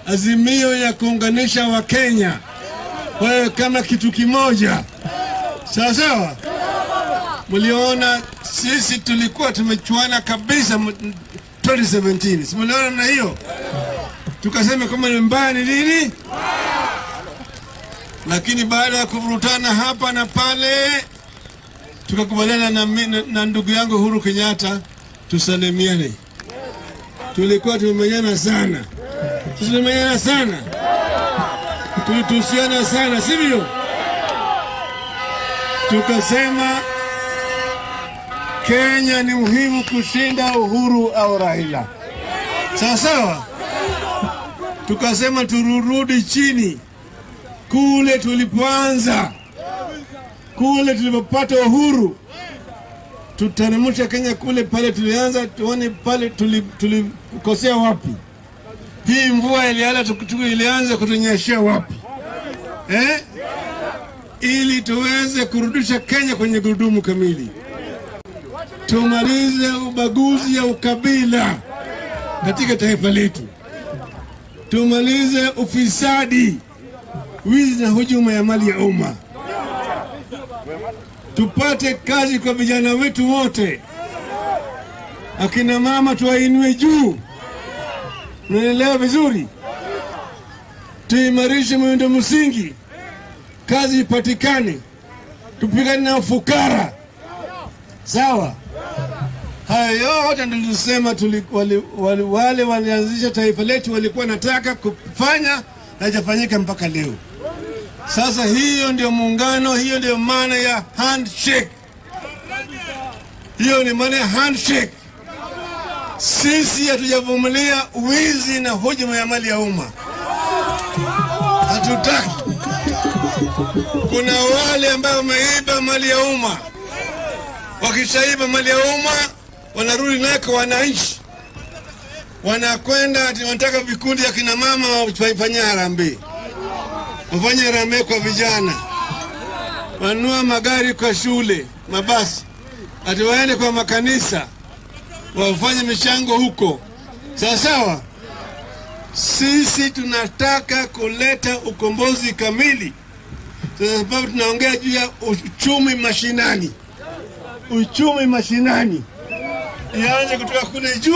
azimio ya kuunganisha Wakenya kwa kama kitu kimoja. Sawa sawa. Mliona sisi tulikuwa tumechuana kabisa 2017. Simuliona na hiyo. Tukasema kama ni mbaya ni nini? Lakini baada ya kuvurutana hapa na pale tukakubaliana na ndugu yangu Uhuru Kenyatta tusalimiane. Tulikuwa tumemenyana sana. Tumemenyana sana. Tulitusiana sana, sivyo? Tukasema Kenya ni muhimu kushinda Uhuru au Raila. Sawa sawa. Tukasema turudi chini kule tulipoanza, kule tulipopata uhuru, tutaremusha Kenya kule pale tulianza, tuone pale tulikosea wapi. Hii mvua ilianza kutunyeshea wapi, ili tuweze kurudisha Kenya kwenye gurudumu kamili. Tumalize ubaguzi ya ukabila katika taifa letu. Tumalize ufisadi, wizi na hujuma ya mali ya umma. Tupate kazi kwa vijana wetu wote. Akina mama tuwainue juu. Unaelewa vizuri? Tuimarishe miundo msingi, kazi ipatikane. Tupigane na ufukara. Sawa? Hayo yote ndio tulisema wale walianzisha taifa letu walikuwa nataka kufanya na haijafanyika mpaka leo. Sasa hiyo ndio muungano, hiyo ndio maana ya handshake. Hiyo ni maana ya handshake. Sisi hatujavumilia wizi na hujuma ya mali ya umma. Hatutaki. Kuna wale ambao wameiba mali ya umma. Wakishaiba mali ya umma wanarudi nayo kwa wananchi. Wanakwenda ati wanataka vikundi ya kina mama wafanye harambee. Wafanye harambee kwa vijana. Wanunua magari kwa shule, mabasi. Ati waende kwa makanisa. Wafanye michango huko. Sawa sawa. Sisi tunataka kuleta ukombozi kamili. Sababu tunaongea juu ya uchumi mashinani. Uchumi mashinani. Ianze kutoka kule juu.